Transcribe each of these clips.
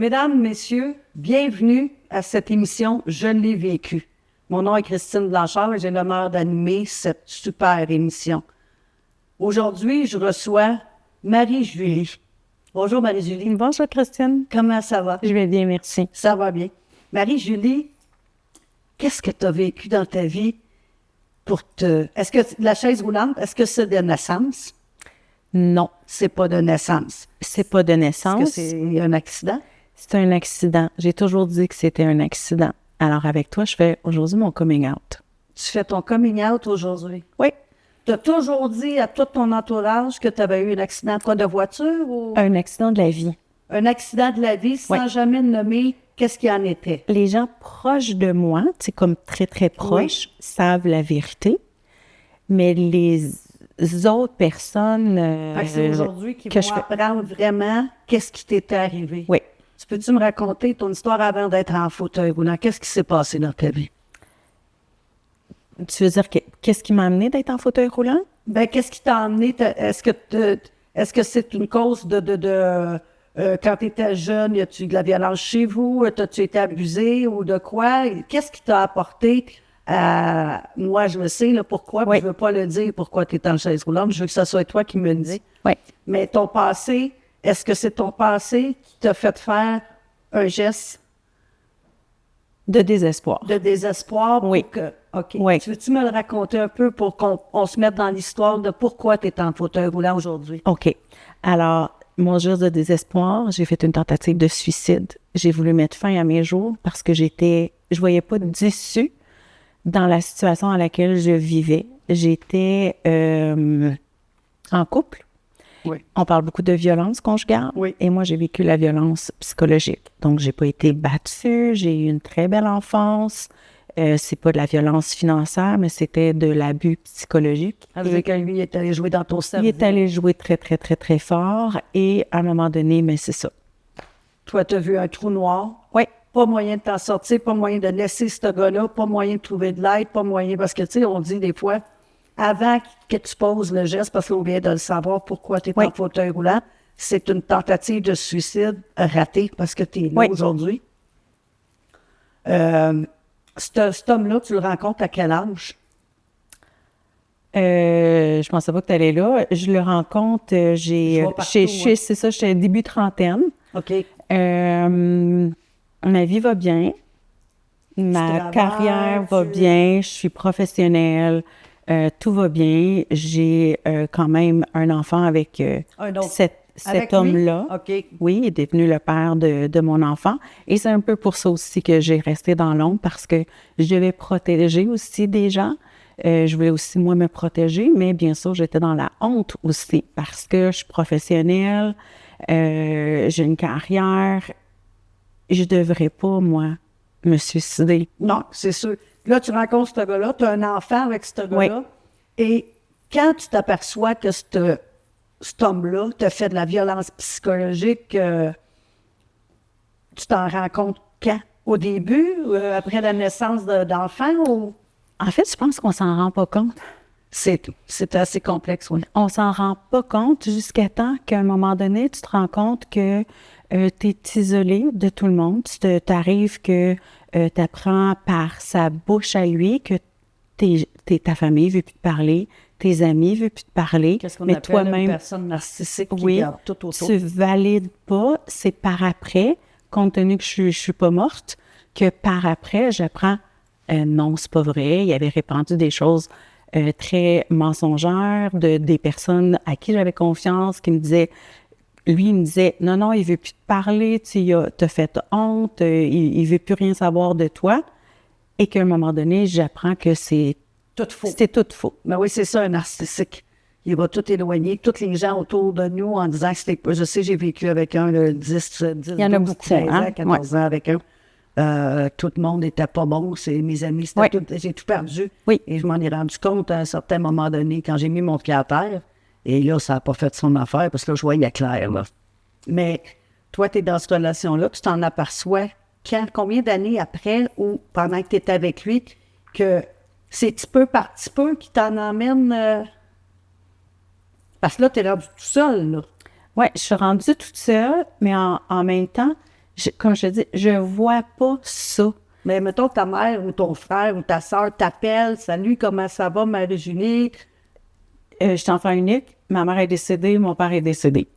Mesdames, Messieurs, bienvenue à cette émission « Je l'ai vécu ». Mon nom est Christine Blanchard et j'ai l'honneur d'animer cette super émission. Aujourd'hui, je reçois Marie-Julie. Bonjour Marie-Julie. Bonjour Christine. Comment ça va? Je vais bien, merci. Ça va bien. Marie-Julie, qu'est-ce que tu as vécu dans ta vie pour te... Est-ce que la chaise roulante, est-ce que c'est de naissance? Non, C'est pas de naissance. c'est pas de naissance. Est-ce que c'est un accident? C'est un accident. J'ai toujours dit que c'était un accident. Alors avec toi, je fais aujourd'hui mon coming out. Tu fais ton coming out aujourd'hui. Oui. Tu as toujours dit à tout ton entourage que tu avais eu un accident quoi, de voiture ou Un accident de la vie. un accident de la vie sans jamais nommer qu'est-ce qu'il en était. Les gens proches de moi, c'est comme très, très proches, savent la vérité. Mais les autres personnes... Fait que c'est aujourd'hui qu'ils que vont je fais- apprendre vraiment qu'est-ce qui t'était arrivé. Oui. Tu peux-tu me raconter ton histoire avant d'être en fauteuil roulant? Qu'est-ce qui s'est passé dans ta vie? Tu veux dire qu'est-ce qui m'a amené d'être en fauteuil roulant? Ben, qu'est-ce qui t'a amené? Est-ce que c'est une cause quand tu étais jeune, y a-tu de la violence chez vous? T'as-tu été abusé ou de quoi? Qu'est-ce qui t'a apporté à... Moi, je le sais, là, pourquoi, puis Oui. je veux pas le dire pourquoi tu es en chaise roulante. Je veux que ce soit toi qui me le dis. Oui. Mais ton passé, est-ce que c'est ton passé qui t'a fait faire un geste De désespoir. de désespoir pour Oui. que... OK. Oui. Tu veux-tu me le raconter un peu pour qu'on se mette dans l'histoire de pourquoi tu es en fauteuil roulant aujourd'hui? OK. Alors, mon geste de désespoir, j'ai fait une tentative de suicide. J'ai voulu mettre fin à mes jours parce que je voyais pas d'issue dans la situation dans laquelle je vivais. J'étais en couple. Oui. On parle beaucoup de violence conjugale. Oui. Et moi, j'ai vécu la violence psychologique. Donc, j'ai pas été battue. J'ai eu une très belle enfance. C'est pas de la violence financière, mais c'était de l'abus psychologique. Avec lui, il est allé jouer dans ton cerveau. Il est allé jouer très, très, très, très fort. Et à un moment donné, mais c'est ça. Toi, tu as vu un trou noir. Oui. Pas moyen de t'en sortir, pas moyen de laisser ce gars-là, pas moyen de trouver de l'aide, pas moyen... Parce que, tu sais, on dit des fois, avant que tu poses le geste, parce qu'on vient de le savoir pourquoi tu es Oui. en fauteuil roulant, c'est une tentative de suicide ratée parce que tu es là Oui. aujourd'hui. Cet homme-là, tu le rencontres à quel âge? Je pensais pas que tu allais là. Je le rencontre, Je vois partout, ouais. c'est ça, j'étais début trentaine. OK. Ma vie va bien. Ma travailles, carrière va bien. Je suis professionnelle. Tout va bien. J'ai quand même un enfant avec Un autre. cet Avec lui? homme-là. OK. Oui, il est devenu le père de mon enfant. Et c'est un peu pour ça aussi que j'ai resté dans l'ombre parce que je devais protéger aussi des gens. Je voulais aussi, moi, me protéger, mais bien sûr, j'étais dans la honte aussi parce que je suis professionnelle, j'ai une carrière. Je devrais pas, moi, me suicider. Non, c'est sûr. Là, tu rencontres ce gars-là, tu as un enfant avec ce gars-là, Oui. et quand tu t'aperçois que cet homme-là t'a fait de la violence psychologique, tu t'en rends compte quand? Au début, après la naissance d'enfant, ou... En fait, je pense qu'on s'en rend pas compte. C'est assez complexe, oui. On s'en rend pas compte jusqu'à temps qu'à un moment donné, tu te rends compte que tu es isolé de tout le monde. T'arrives que tu apprends par sa bouche à lui que ta famille veut plus te parler, tes amis veulent plus te parler. Qu'est-ce qu'on mais appelle une toi-même, personne narcissique qui oui, garde tout autour. tu valides pas. C'est par après, compte tenu que je suis pas morte, que par après, j'apprends non, c'est pas vrai. Il avait répandu des choses très mensongères des personnes à qui j'avais confiance, qui me disaient, lui, il me disait, non, il veut plus te parler, t'as fait honte, il veut plus rien savoir de toi. Et qu'à un moment donné, j'apprends que c'est Tout faux. c'était tout faux. Ben oui, c'est ça, un narcissique. Il va tout éloigner, tous les gens autour de nous en disant que c'était pas... Je sais, j'ai vécu avec un, le 10, Il y en a 12, beaucoup, 13 ans, hein? 14 ans avec un. Tout le monde n'était pas bon. C'est mes amis, c'était Ouais. tout, j'ai tout perdu. Oui. Et je m'en ai rendu compte à un certain moment donné quand j'ai mis mon pied à terre. Et là, ça n'a pas fait son affaire parce que là, je voyais clair. Là. Mais toi, tu es dans cette relation-là, tu t'en aperçois combien d'années après ou pendant que tu étais avec lui que c'est petit peu par petit peu qui t'en emmène... Parce que là, tu es rendu tout seul, là. Oui, je suis rendue toute seule, mais en même temps, comme je te dis, je vois pas ça. Mais mettons ta mère ou ton frère ou ta soeur t'appelle, salut, comment ça va, Marie-Julie? J'étais enfant unique, ma mère est décédée, mon père est décédé.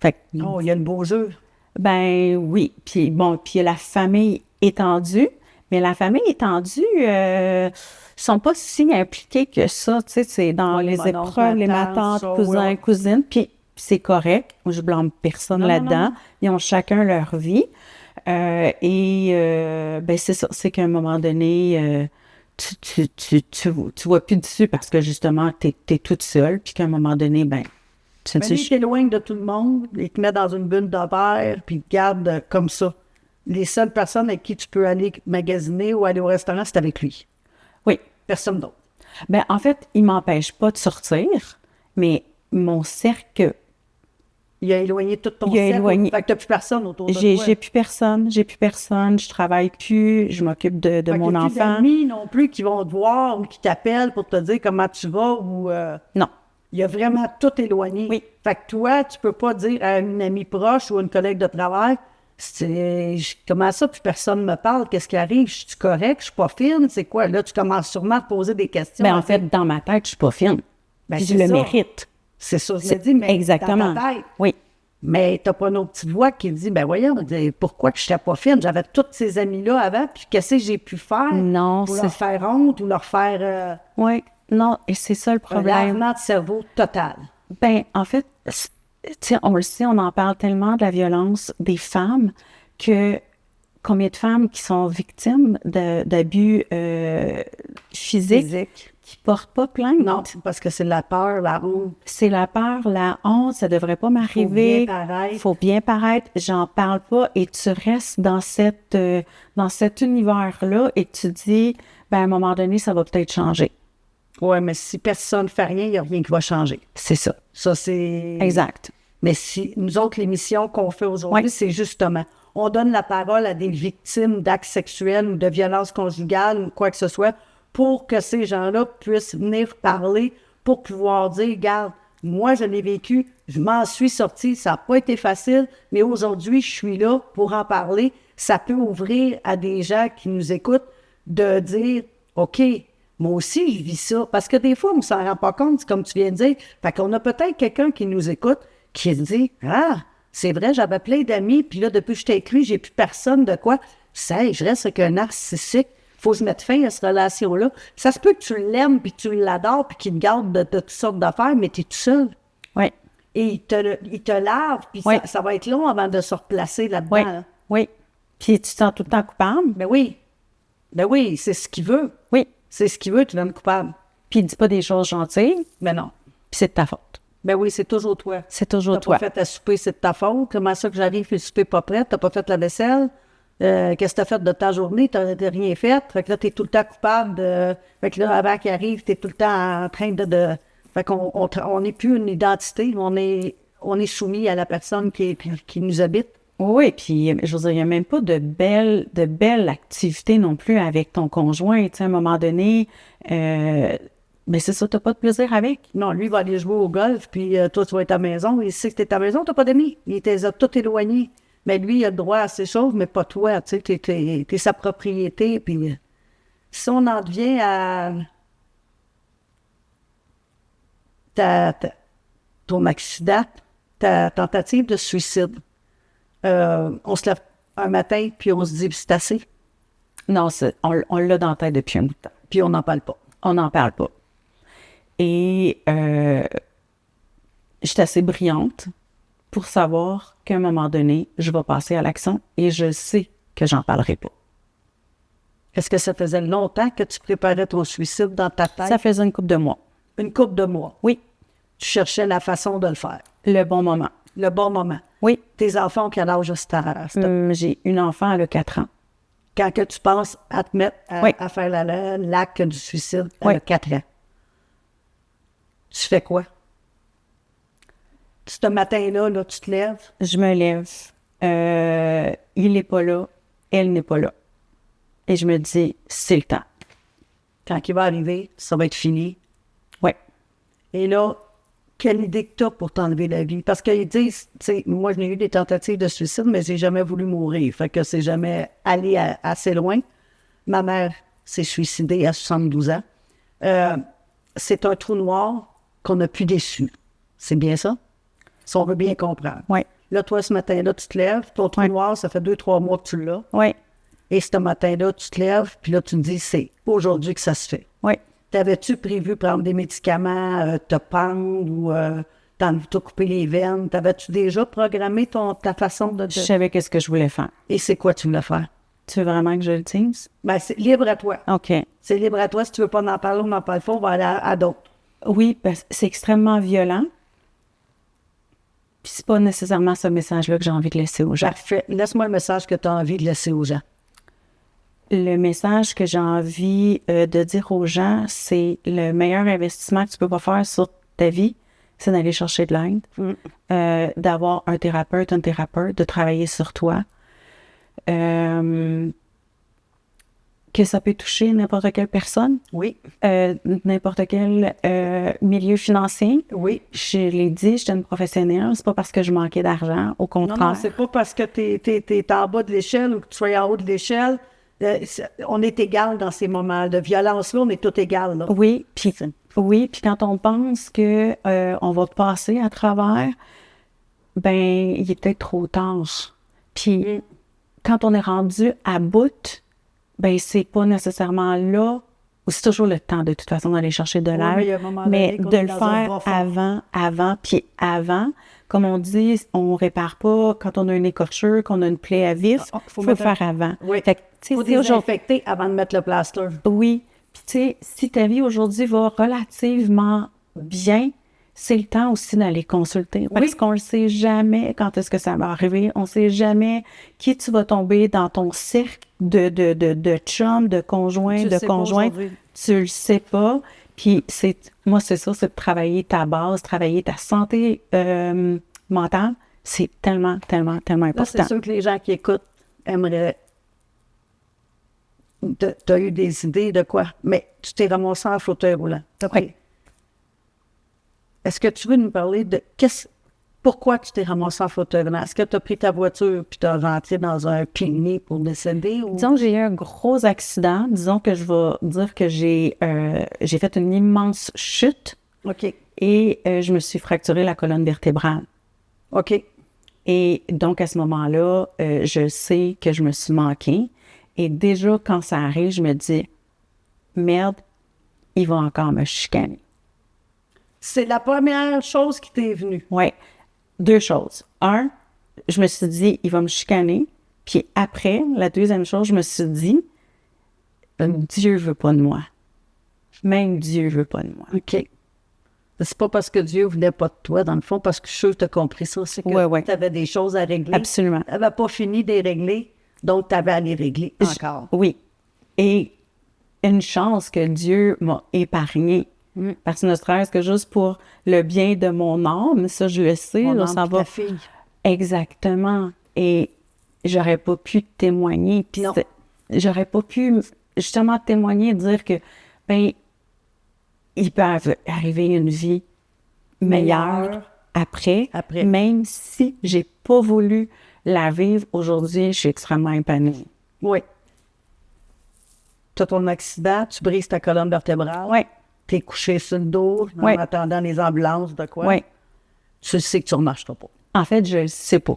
Fait que, Oh, il y a le beau jeu. ben oui. Puis bon, puis la famille étendue, mais la famille étendue, sont pas si impliqués que ça, tu sais, c'est dans Ouais, les mon oncle, épreuves, les ma ma tante, tante, ça, cousins, ouais. cousines, puis c'est correct. Moi, je blâme personne Non, non, là-dedans. non, non. Ils ont chacun leur vie. Ben c'est ça, c'est qu'à un moment donné, tu vois plus dessus parce que justement, t'es toute seule, puis qu'à un moment donné, ben, tu Mais lui, il t'éloigne de tout le monde, il te met dans une bulle de verre, puis il te garde comme ça. Les seules personnes avec qui tu peux aller magasiner ou aller au restaurant, c'est avec lui. Oui. Personne d'autre. Ben, en fait, il m'empêche pas de sortir, mais mon cercle, Il a éloigné tout ton Il a cercle. éloigné. Fait que t'as plus personne autour de j'ai toi. plus personne, je travaille plus, je m'occupe de Fait qu'il mon y a plus enfant. d'amis non plus qui vont te voir ou qui t'appellent pour te dire comment tu vas ou... Non. il a vraiment tout éloigné. Oui. Fait que toi, tu peux pas dire à une amie proche ou à une collègue de travail, comment ça, puis personne me parle, qu'est-ce qui arrive, je suis correct, je suis pas fine, c'est quoi? Là, tu commences sûrement à te poser des questions. Ben, en fait, dans ma tête, je suis pas fine. Ben, Puis je c'est le ça. mérite. C'est ça, je l'ai dit, mais Exactement. dans ta tête. Oui. Mais t'as pas une autre petite voix qui dit, ben voyons, pourquoi que je n'étais pas fine? J'avais tous ces amis-là avant, puis qu'est-ce que j'ai pu faire Non, pour c'est- leur faire honte ou leur faire Oui. Non, et c'est ça le un problème. lavement de cerveau total. Ben, en fait, tu sais, on le sait, on en parle tellement de la violence des femmes que combien de femmes qui sont victimes d'abus physiques Physique. qui portent pas plainte? Non, parce que c'est la peur, la honte. C'est la peur, la honte, ça devrait pas m'arriver. bien paraître. Faut bien paraître. J'en parle pas et tu restes dans cet univers-là et tu dis, ben, à un moment donné, ça va peut-être changer. Oui, mais si personne ne fait rien, il n'y a rien qui va changer. C'est ça. Ça, c'est... Exact. Mais si nous autres, l'émission qu'on fait aujourd'hui, Oui. c'est justement, on donne la parole à des victimes d'actes sexuels ou de violences conjugales ou quoi que ce soit pour que ces gens-là puissent venir parler pour pouvoir dire, regarde, moi, je l'ai vécu, je m'en suis sortie, ça n'a pas été facile, mais aujourd'hui, je suis là pour en parler. Ça peut ouvrir à des gens qui nous écoutent de dire, OK, moi aussi, je vis ça. Parce que des fois, on ne s'en rend pas compte, comme tu viens de dire. Fait qu'on a peut-être quelqu'un qui nous écoute qui se dit, ah, c'est vrai, j'avais plein d'amis, puis là, depuis que je t'ai écrit, j'ai plus personne de quoi. Ça, je reste avec un narcissique. Faut se mettre fin à cette relation-là. Ça se peut que tu l'aimes, puis tu l'adores, puis qu'il te garde de toutes sortes d'affaires, mais tu es tout seul. Oui. Et il te lave, puis Oui. ça va être long avant de se replacer là-dedans. Oui. là. Oui. Puis tu te sens tout le temps coupable? Ben oui. Ben oui, c'est ce qu'il veut. Oui. C'est ce qu'il veut, tu donnes coupable. Puis il dit pas des choses gentilles, Mais non. puis c'est de ta faute. Ben oui, c'est toujours toi. C'est toujours T'as toi. pas fait à souper, c'est de ta faute. Comment ça que j'arrive, le souper pas prêt? T'as pas fait la vaisselle? Qu'est-ce que t'as fait de ta journée? T'as rien fait. Fait que là, t'es tout le temps coupable de... Fait que là, avant qu'il arrive, t'es tout le temps en train de... Fait qu'on on n'est plus une identité. On est soumis à la personne qui nous habite. Oui, puis je veux dire, il n'y a même pas de belles activités non plus avec ton conjoint. Tu sais, à un moment donné, mais c'est ça, tu n'as pas de plaisir avec. Non, lui, il va aller jouer au golf, puis toi, tu vas être à la maison. Il sait que t'es à la maison, t'as pas d'amis. Il t'a tout éloigné. Mais lui, il a le droit à ces choses, mais pas toi. Tu sais, t'es sa propriété. Puis si on en devient à ton accident, ta tentative de suicide, on se lève un matin, puis on se dit, c'est assez, Non, on l'a dans la tête depuis un bout de temps. puis on n'en parle pas. On n'en parle pas. Et je suis assez brillante pour savoir qu'à un moment donné, je vais passer à l'action et je sais que j'en parlerai pas. Est-ce que ça faisait longtemps que tu préparais ton suicide dans ta tête? Ça faisait une couple de mois. Une couple de mois. Oui, Tu cherchais la façon de le faire. le bon moment. Le bon moment. Oui, Tes enfants ont quel âge à j'ai une enfant, elle a 4 ans. Quand que tu penses à te mettre Oui. à faire l'acte du suicide, elle Oui. a 4 ans. Tu fais quoi? Ce matin-là, là, tu te lèves. Je me lève. Il n'est pas là. Elle n'est pas là. Et je me dis, c'est le temps. Quand il va arriver, ça va être fini. Oui. Et là, quelle idée que tu as pour t'enlever la vie? Parce qu'ils disent, tu sais, moi, j'ai eu des tentatives de suicide, mais j'ai jamais voulu mourir. Fait que c'est jamais allé assez loin. Ma mère s'est suicidée à 72 ans. C'est un trou noir qu'on n'a plus déçu. C'est bien ça? Si on veut bien comprendre. Oui. Là, toi, ce matin-là, tu te lèves, ton trou noir, ça fait 2-3 mois que tu l'as. Oui. Et ce matin-là, tu te lèves, puis là, tu me dis, c'est aujourd'hui que ça se fait. Oui. T'avais-tu prévu prendre des médicaments, te pendre ou te couper les veines? T'avais-tu déjà programmé ta façon de... Je savais qu'est-ce que je voulais faire. Et c'est quoi tu voulais faire? Tu veux vraiment que je le dise? Ben, c'est libre à toi. OK. C'est libre à toi. Si tu veux pas en parler, on n'en parle pas, on va aller à d'autres. Oui, parce que c'est extrêmement violent. Puis c'est pas nécessairement ce message-là que j'ai envie de laisser aux gens. Parfait. Laisse-moi le message que tu as envie de laisser aux gens. Le message que j'ai envie de dire aux gens, c'est le meilleur investissement que tu peux pas faire sur ta vie, c'est d'aller chercher de l'aide, d'avoir un thérapeute, de travailler sur toi. Que ça peut toucher n'importe quelle personne, Oui. n'importe quel milieu financier. Oui. Je l'ai dit, j'étais une professionnelle, c'est pas parce que je manquais d'argent, au contraire. Non, c'est pas parce que t'es en bas de l'échelle ou que tu sois en haut de l'échelle. On est égal dans ces moments de violence-là, on est tous égales. Là. Oui, puis quand on pense que on va passer à travers, ben il est peut-être trop tard. Puis quand on est rendu à bout, ben c'est pas nécessairement là, ou c'est toujours le temps de toute façon d'aller chercher de l'aide, mais de le faire avant, comme on dit, on répare pas quand on a une écorchure, qu'on a une plaie à vis, faut le faire avant. Oui, il faut désinfecter avant de mettre le plaster. Oui, puis tu sais, si ta vie aujourd'hui va relativement bien, c'est le temps aussi d'aller consulter. Parce qu'on ne sait jamais quand est-ce que ça va arriver. On ne sait jamais qui tu vas tomber dans ton cercle de chum, de conjoint, de conjointe. Tu le sais pas. Puis moi, c'est ça, c'est de travailler ta base, travailler ta santé mentale. C'est tellement, tellement, tellement important. Là, c'est sûr que les gens qui écoutent aimeraient... Tu as eu des idées de quoi? Mais tu t'es ramassé en fauteuil roulant. Oui. Est-ce que tu veux nous parler de pourquoi tu t'es ramassé en fauteuil roulant? Est-ce que tu as pris ta voiture puis tu as rentré dans un clinique pour décéder? Ou... Disons que j'ai eu un gros accident. Disons que je vais dire que j'ai fait une immense chute. OK. Et je me suis fracturé la colonne vertébrale. OK. Et donc, à ce moment-là, je sais que je me suis manquée. Et déjà, quand ça arrive, je me dis, merde, il va encore me chicaner. C'est la première chose qui t'est venue. Oui. 2 choses. 1, je me suis dit, il va me chicaner. Puis après, la deuxième chose, je me suis dit, Dieu veut pas de moi. Même Dieu veut pas de moi. OK. C'est pas parce que Dieu voulait pas de toi, dans le fond, parce que je suis sûre que tu as compris ça. C'est que tu avais des choses à régler. Absolument. Tu n'avais pas fini de les régler, donc tu avais à les régler encore. Oui. Et une chance que Dieu m'a épargnée. Parce que ne serait-ce que juste pour le bien de mon âme, ça je le sais, Mon là, âme ça puis va. ta fille. Exactement. Et j'aurais pas pu témoigner. Puis j'aurais pas pu justement témoigner, dire que ben il peut arriver une vie meilleure après, même si j'ai pas voulu la vivre aujourd'hui, je suis extrêmement épanouie. Oui. Tu as ton accident, tu brises ta colonne vertébrale. Oui. Tu es couché sur le dos en attendant les ambulances, de quoi? Oui. Tu sais que tu ne remarcheras pas. En fait, je le sais pas.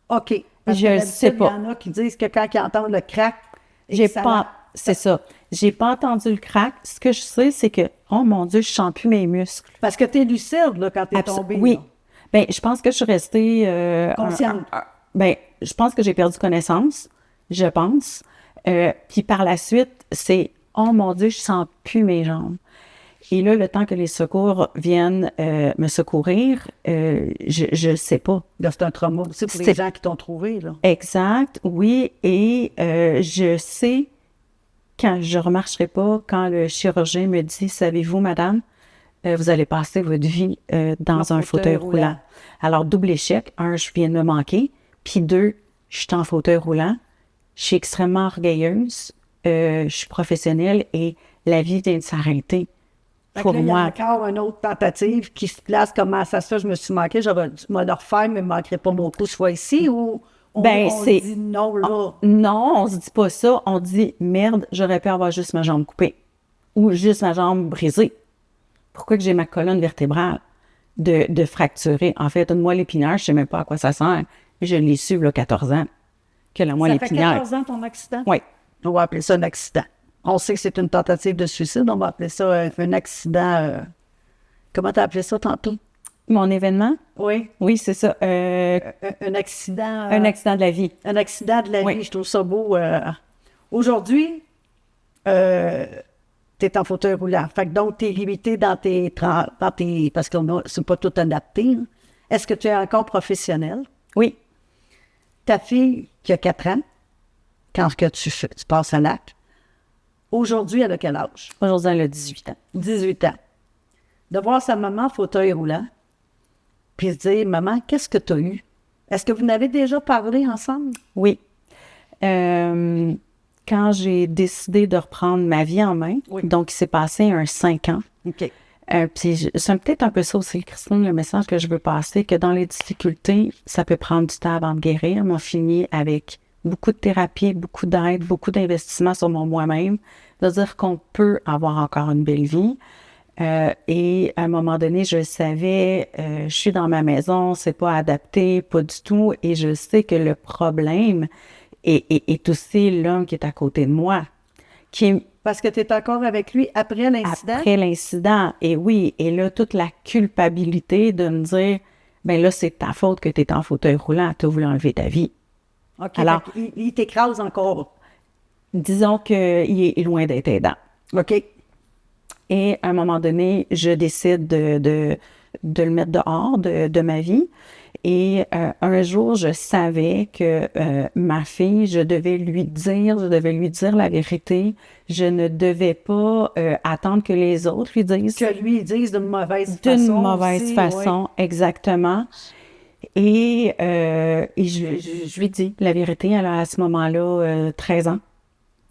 OK. Parce je le sais pas. Il y en a qui disent que quand ils entendent le crack... C'est ça. J'ai pas entendu le crack. Ce que je sais, c'est que, oh mon Dieu, je sens plus mes muscles. Parce que tu es lucide là, quand tu es tombée. Oui. Là. Bien, je pense que je suis restée... consciente. Bien, je pense que j'ai perdu connaissance. Je pense. Puis par la suite, c'est, oh mon Dieu, je sens plus mes jambes. Et là, le temps que les secours viennent me secourir, je sais pas. Là, c'est un trauma aussi pour les gens qui t'ont trouvé, là. Exact, oui. Et je sais, quand je ne remarcherai pas, quand le chirurgien me dit, savez-vous, madame, vous allez passer votre vie dans un fauteuil roulant. Alors, double échec. 1, je viens de me manquer. Puis 2, je suis en fauteuil roulant. Je suis extrêmement orgueilleuse. Je suis professionnelle et la vie vient de s'arrêter. pour là, il y a moi. encore une autre tentative qui se place. Comment ça se fait? Je me suis manqué. J'aurais dû me le refaire, mais il ne me manquerait pas beaucoup ce fois-ci. Ou on C'est... dit non, là. Non, on se dit pas ça. On dit, merde, j'aurais pu avoir juste ma jambe coupée. Ou juste ma jambe brisée. Pourquoi que j'ai ma colonne vertébrale de fracturer? En fait, une moelle épinière, je sais même pas à quoi ça sert. Je l'ai su, là, 14 ans, que la moelle Ça fait épinière. 14 ans ton accident? Oui. On va appeler ça un accident. On sait que c'est une tentative de suicide. On va appeler ça un accident. Comment tu as appelé ça tantôt? Mon événement? Oui. Oui, c'est ça. Un accident. Un accident de la vie. Un accident de la Oui. vie. Je trouve ça beau. Aujourd'hui, tu es en fauteuil roulant. Fait que donc, tu es limité dans tes parce que c'est pas tout adapté. Hein. Est-ce que tu es encore professionnel? Oui. Ta fille, qui a 4 ans, quand que tu passes à l'acte, aujourd'hui, elle a quel âge? Aujourd'hui, elle a 18 ans. 18 ans. De voir sa maman en fauteuil roulant, puis se dire, maman, qu'est-ce que tu as eu? Est-ce que vous n'avez déjà parlé ensemble? Oui. Quand j'ai décidé de reprendre ma vie en main, Oui. donc il s'est passé 5 ans. OK. Puis c'est peut-être un peu ça aussi, Christine, le message que je veux passer, que dans les difficultés, ça peut prendre du temps avant de guérir, mais on finit avec beaucoup de thérapie, beaucoup d'aide, beaucoup d'investissement sur moi-même, de dire qu'on peut avoir encore une belle vie. Et à un moment donné, je savais, je suis dans ma maison, c'est pas adapté, pas du tout, et je sais que le problème est aussi l'homme qui est à côté de moi, qui est Parce que tu es encore avec lui après l'incident? après l'incident. Et oui, et là, toute la culpabilité de me dire, ben là, c'est ta faute que tu es en fauteuil roulant, tu as voulu enlever ta vie. OK. Alors- Il t'écrase encore. Disons qu'il est loin d'être aidant. OK. Et à un moment donné, je décide de le mettre dehors de ma vie. Et un jour, je savais que ma fille, je devais lui dire la vérité. Je ne devais pas attendre que les autres lui disent. Que lui, il dise d'une mauvaise façon. D'une mauvaise aussi, façon, exactement. Et je lui dis la vérité. Elle a à ce moment-là 13 ans.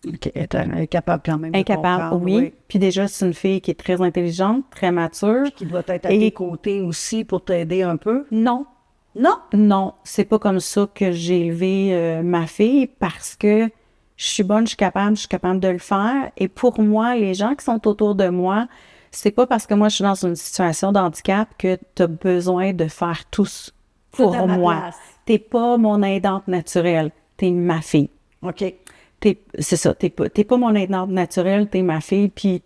ouais. OK. Elle est incapable quand même de Incapable, comprendre, oui. Puis déjà, c'est une fille qui est très intelligente, très mature. Qui doit être à Et- tes côtés aussi pour t'aider un peu. Non, Non? non, c'est pas comme ça que j'ai élevé ma fille parce que je suis bonne, je suis capable de le faire. Et pour moi, les gens qui sont autour de moi, c'est pas parce que moi je suis dans une situation de handicap que tu as besoin de faire tout pour Tout à ma moi. place. T'es pas mon aidante naturelle, t'es ma fille. OK. C'est ça, t'es pas mon aidante naturelle, t'es ma fille, puis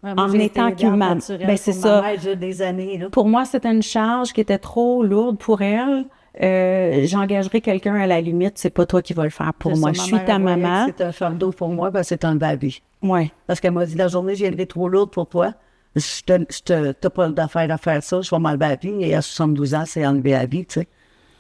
Ouais, moi, En j'ai étant été aidante qu'humaine. naturelle Ben, c'est pour ça. ma mère, j'ai des années, là. pour moi, c'était une charge qui était trop lourde pour elle. J'engagerai quelqu'un à la limite, c'est pas toi qui vas le faire pour C'est moi. ça, Je ma suis ta mère voyait que maman. C'est un fardeau pour moi, ben c'est un baby. Ouais. Parce qu'elle m'a dit, la journée, j'ai été trop lourde pour toi. T'as pas d'affaire à faire ça, je vais m'enlever la vie. Et à 72 ans, c'est enlever la vie, tu sais.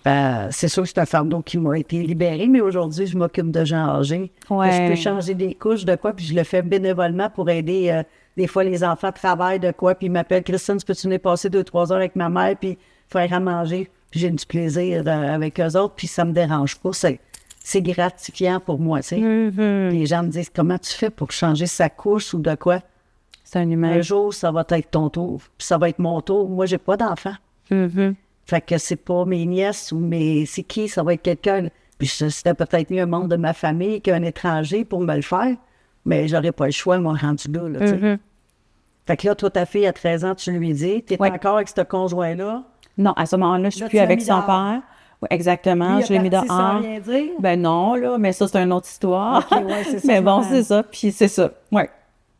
Ben, c'est sûr que c'est un fardeau qui m'a été libéré, mais aujourd'hui, je m'occupe de gens âgés. Ouais. Je peux changer des couches de quoi, puis je le fais bénévolement pour aider. Des fois, les enfants travaillent de quoi, puis ils m'appellent, Christine, peux-tu venir passer 2-3 heures avec ma mère, puis faire à manger, puis j'ai du plaisir avec eux autres, puis ça me dérange pas. C'est gratifiant pour moi, tu sais. Mm-hmm. Les gens me disent, comment tu fais pour changer sa couche ou de quoi? C'est un humain. Un jour, ça va être ton tour, puis ça va être mon tour. Moi, j'ai pas d'enfant. Mm-hmm. Fait que c'est pas mes nièces ou c'est qui, ça va être quelqu'un. Puis c'était peut-être mieux un membre de ma famille qu'un étranger pour me le faire, mais j'aurais pas le choix, moi, rendu là, tu sais. Mm-hmm. Fait que là, toi, ta fille, à 13 ans, tu lui dis, t'es Ouais. encore avec ce conjoint-là. Non, à ce moment-là, je suis Là, plus tu l'as avec mis son dehors. père. Oui, exactement. Lui, Je l'ai mis parti sans dehors. rien dire. Ben non, là, mais ça, c'est une autre histoire. OK, ouais, c'est ça, Mais je bon, m'en- c'est ça. Puis c'est ça. Ouais.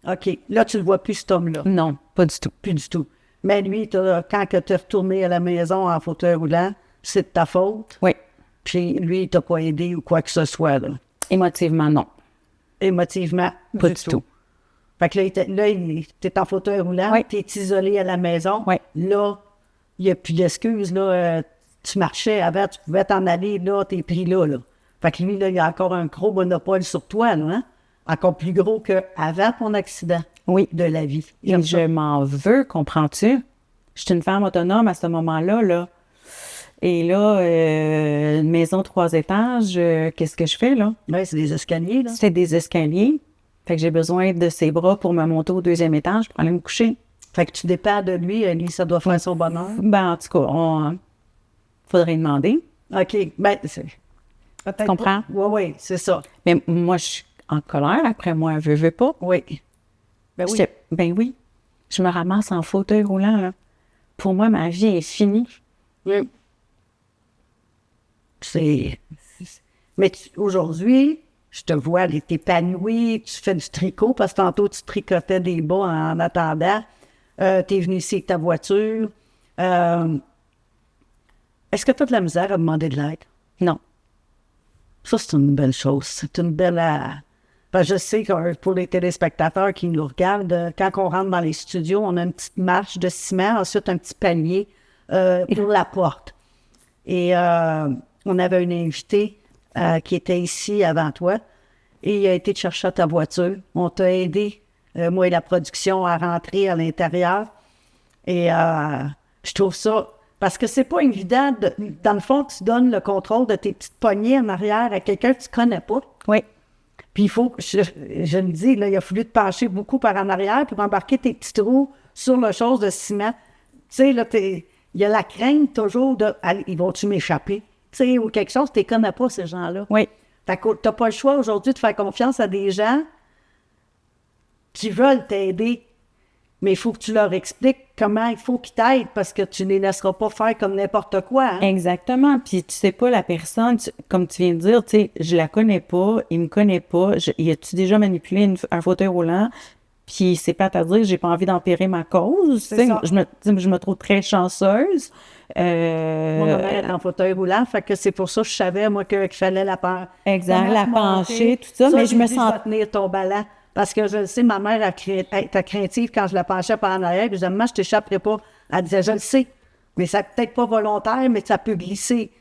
OK. Là, tu le vois plus, cet homme-là. Non, pas du tout. Plus du tout. Mais lui, quand tu es retourné à la maison en fauteuil roulant, c'est de ta faute. Oui. Puis lui, il t'a pas aidé ou quoi que ce soit, là. Émotivement, non. Émotivement, Pas du tout. Fait que là, t'es en fauteuil roulant, Oui. t'es isolé à la maison. Oui. Là, il n'y a plus d'excuses, là. Tu marchais avant, tu pouvais t'en aller, là, t'es pris là, là. Fait que lui, là, il a encore un gros monopole sur toi, là, hein? Encore plus gros qu'avant ton accident Oui. de la vie. Et je m'en veux, comprends-tu? Je suis une femme autonome à ce moment-là, là. Et là, une maison 3 étages, qu'est-ce que je fais, là? Oui, c'est des escaliers, là. C'est des escaliers. Fait que j'ai besoin de ses bras pour me monter au 2e étage pour aller me coucher. Fait que tu dépends de lui, lui, ça doit faire son bonheur. Ben, en tout cas, faudrait demander. OK, ben, c'est... Peut-être Tu comprends? Oui, c'est ça. Mais moi, je suis en colère après moi, elle veut pas. Oui. Ben oui. Ben oui. Je me ramasse en fauteuil roulant, là. Pour moi, ma vie est finie. Oui. Mais aujourd'hui, je te vois, elle est épanouie, tu fais du tricot, parce que tantôt, tu tricotais des bas en attendant. Tu es venu ici avec ta voiture. Est-ce que tu as de la misère à demander de l'aide? Non. Ça, c'est une belle chose. C'est une belle... Parce que je sais que pour les téléspectateurs qui nous regardent, quand on rentre dans les studios, on a une petite marche de ciment, ensuite un petit panier pour la porte. Et on avait un invité qui était ici avant toi et il a été te chercher à ta voiture. On t'a aidé, moi et la production, à rentrer à l'intérieur. Et je trouve ça... Parce que c'est pas évident, dans le fond, tu donnes le contrôle de tes petites poignées en arrière à quelqu'un que tu connais pas. Oui. Puis il faut, je le dis, là, il a fallu te pencher beaucoup par en arrière pour embarquer tes petits trous sur le chose de ciment. Tu sais, là, il y a la crainte toujours de, ils vont-tu m'échapper? Tu sais, ou quelque chose, tu les connais pas, ces gens-là. Oui. Fait que t'as pas le choix aujourd'hui de faire confiance à des gens qui veulent t'aider. Mais il faut que tu leur expliques comment il faut qu'ils t'aident parce que tu ne les laisseras pas faire comme n'importe quoi. Hein? Exactement. Puis tu sais pas la personne, comme tu viens de dire, tu sais, je la connais pas, il me connaît pas. Y a-tu déjà manipulé un fauteuil roulant? Puis c'est pas à dire, j'ai pas envie d'empirer ma cause. Tu sais, je me trouve très chanceuse. Moi, ma mère est en fauteuil roulant, fait que c'est pour ça que je savais, moi, qu'il fallait la pencher. Exact, la pencher, tout ça. Mais je me sens... tenir ton ballon. Parce que je le sais, ma mère était craintive quand je la penchais par en arrière. Puis je disais, maman, je t'échapperai pas. Elle disait, je le sais. Mais ça peut-être pas volontaire, mais ça peut glisser.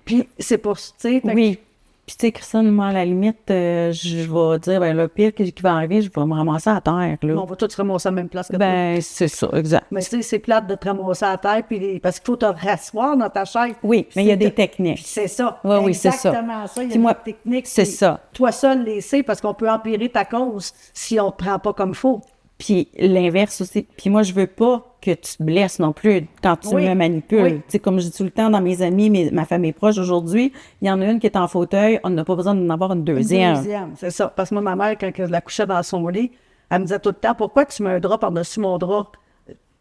Puis c'est pour ça, tu sais. Oui. Puis tu sais, Christine, moi, à la limite, je vais dire, ben le pire qui va arriver, je vais me ramasser à terre, là. On va tous se ramasser à la même place que ben, c'est ça, exact. Mais tu sais, c'est plate de te ramasser à terre, puis parce qu'il faut te rasseoir dans ta chaise. Oui, mais il y a des techniques. C'est ça. Oui, c'est ça. Exactement ça. Il y a des techniques. C'est ça. Toi seul les sais, parce qu'on peut empirer ta cause si on ne te prend pas comme il faut. Puis l'inverse aussi. Puis moi, je veux pas que tu te blesses non plus quand tu me manipules. Oui. Tu sais, comme je dis tout le temps dans mes amis, ma famille proche aujourd'hui, il y en a une qui est en fauteuil, on n'a pas besoin d'en avoir une deuxième. C'est ça. Parce que moi, ma mère, quand je la couchais dans son lit, elle me disait tout le temps, pourquoi tu mets un drap par-dessus mon drap,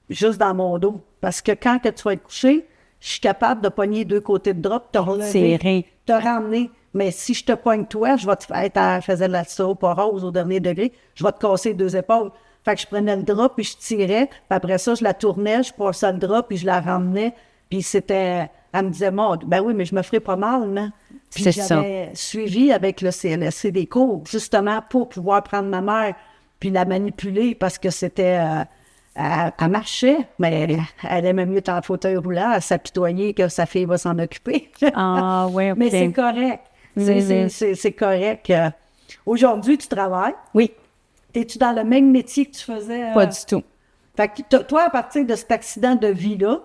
juste dans mon dos? Parce que quand que tu vas être couché, je suis capable de pogner 2 côtés de drap, te relever, te ramener. Mais si je te pogne toi, je vais te faire, elle faisait de la rose au dernier degré, je vais te casser 2 épaules. Fait que je prenais le drap, puis je tirais, puis après ça, je la tournais, je passais le drap, puis je la ramenais, puis c'était... Elle me disait, ben oui, mais je me ferais pas mal, non? Puis j'avais suivi avec le CLSC des cours, justement, pour pouvoir prendre ma mère, puis la manipuler, parce que c'était... elle marchait, mais elle aimait mieux être en fauteuil roulant, elle s'apitoyer que sa fille va s'en occuper. Ah, oui, OK. Mais c'est correct. C'est correct. Aujourd'hui, tu travailles. Oui. Es-tu dans le même métier que tu faisais? Pas du tout. Fait que toi, à partir de cet accident de vie-là,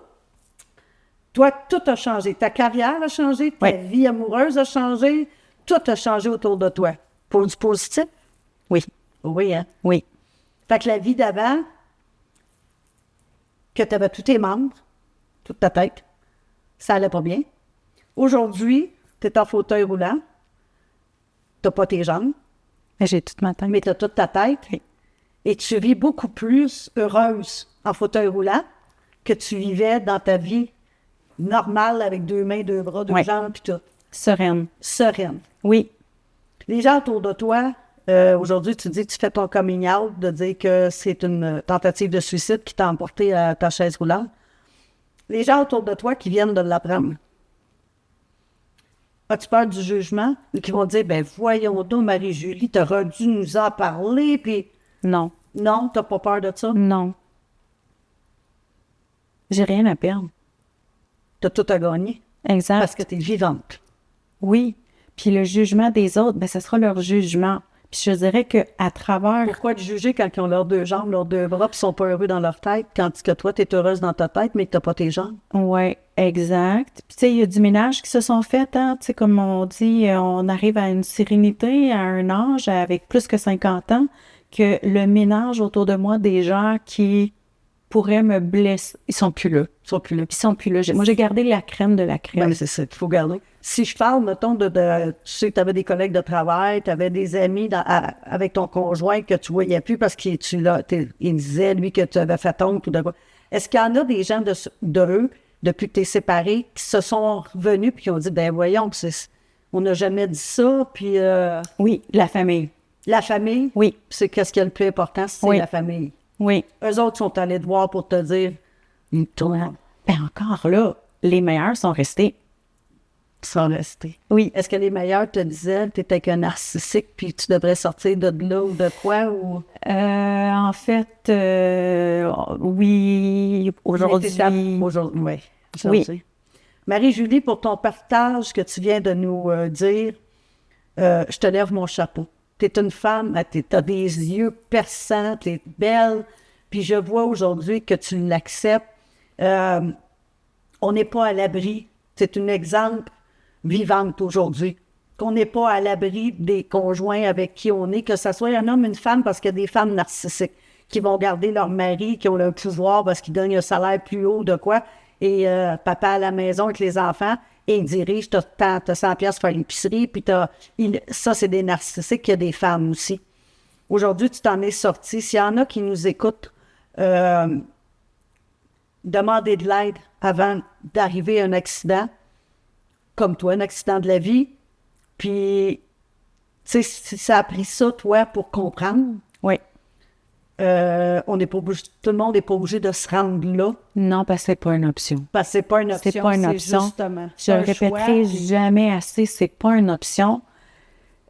toi, tout a changé. Ta carrière a changé, ta vie amoureuse a changé, tout a changé autour de toi. Pour du positif? Oui. Oui, hein? Oui. Fait que la vie d'avant, que tu avais tous tes membres, toute ta tête, ça allait pas bien. Aujourd'hui, tu es en fauteuil roulant, tu n'as pas tes jambes. Mais j'ai toute ma tête. Mais tu as toute ta tête. Oui. Et tu vis beaucoup plus heureuse en fauteuil roulant que tu vivais dans ta vie normale avec 2 mains, 2 bras, 2 jambes puis tout. Sereine. Sereine. Oui. Les gens autour de toi, aujourd'hui, tu dis que tu fais ton coming out, de dire que c'est une tentative de suicide qui t'a emporté à ta chaise roulante. Les gens autour de toi qui viennent de l'apprendre. As-tu peur du jugement? Qui vont dire, ben voyons donc, Marie-Julie, t'aurais dû nous en parler, puis... Non. Non, t'as pas peur de ça? Non. J'ai rien à perdre. T'as tout à gagner. Exact. Parce que t'es vivante. Oui. Puis le jugement des autres, ben ça sera leur jugement. Puis je dirais qu'à travers... Pourquoi te juger quand ils ont leurs 2 jambes, leurs 2 bras, puis ils sont pas heureux dans leur tête, tandis que toi, tu es heureuse dans ta tête, mais que tu n'as pas tes jambes? Oui, exact. Puis tu sais, il y a du ménage qui se sont faits, hein. Tu sais, comme on dit, on arrive à une sérénité, à un âge avec plus que 50 ans, que le ménage autour de moi des gens qui pourraient me blesser, ils sont plus là. Ils sont plus là. Ils sont plus là. Moi, j'ai gardé la crème de la crème. Ben, c'est ça qu'il faut garder. Si je parle, mettons, tu sais, tu avais des collègues de travail, tu avais des amis avec ton conjoint que tu voyais plus parce qu'il disait, lui, que tu avais fait honte ou de quoi. Est-ce qu'il y en a des gens d'eux, depuis que tu es séparé, qui se sont revenus puis qui ont dit, ben voyons, on n'a jamais dit ça, puis... Oui, la famille. La famille, Oui. c'est qu'est-ce qui est le plus important, c'est Oui. la famille. Oui. Eux autres sont allés te voir pour te dire, toi, Ben encore là, les meilleurs sont restés. sans rester. Oui. Est-ce que les meilleurs te disaient, tu étais avec un narcissique, puis tu devrais sortir de là ou de quoi, ou... En fait, oui, aujourd'hui... Aujourd'hui, oui. Oui. Marie-Julie, pour ton partage que tu viens de nous dire, je te lève mon chapeau. Tu es une femme, tu as des yeux perçants, tu es belle, puis je vois aujourd'hui que tu l'acceptes. On n'est pas à l'abri. C'est un exemple vivante aujourd'hui. Qu'on n'est pas à l'abri des conjoints avec qui on est, que ce soit un homme ou une femme, parce qu'il y a des femmes narcissiques qui vont garder leur mari, qui ont le pouvoir parce qu'ils gagnent un salaire plus haut de quoi, et papa à la maison avec les enfants, et il dirige, t'as 100 piastres pour faire l'épicerie, puis ça, c'est des narcissiques, il y a des femmes aussi. Aujourd'hui, tu t'en es sorti. S'il y en a qui nous écoutent, demandez de l'aide avant d'arriver à un accident, comme toi, un accident de la vie. Puis, tu sais, si ça a pris ça, toi, pour comprendre, Oui. on n'est pas obligé, tout le monde n'est pas obligé de se rendre là. Non, parce que c'est pas une option. Parce que c'est pas une option. C'est pas une option. Justement. Je le répéterai jamais assez, c'est pas une option.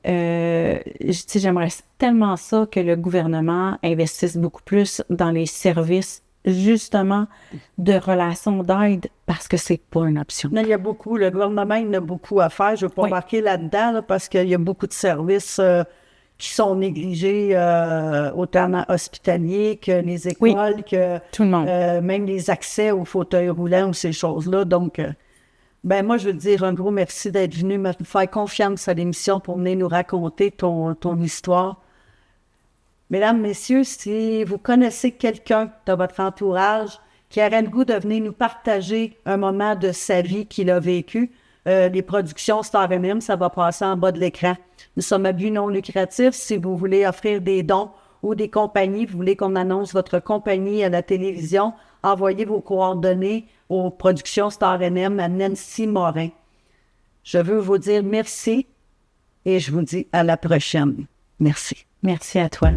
J'aimerais tellement ça que le gouvernement investisse beaucoup plus dans les services, justement, de relations d'aide, parce que c'est pas une option. Non, il y a beaucoup, le gouvernement, il a beaucoup à faire. Je ne veux pas embarquer là-dedans, là, parce qu'il y a beaucoup de services qui sont négligés, autant hospitaliers que les écoles, que tout le monde. Même les accès aux fauteuils roulants ou ces choses-là. Donc, ben moi, je veux te dire un gros merci d'être venu me faire confiance à l'émission pour venir nous raconter ton histoire. Mesdames, messieurs, si vous connaissez quelqu'un de votre entourage qui aurait le goût de venir nous partager un moment de sa vie qu'il a vécu, les productions Star MM, ça va passer en bas de l'écran. Nous sommes à but non lucratif. Si vous voulez offrir des dons ou des compagnies, vous voulez qu'on annonce votre compagnie à la télévision, envoyez vos coordonnées aux productions Star MM à Nancy Morin. Je veux vous dire merci et je vous dis à la prochaine. Merci. Merci à toi.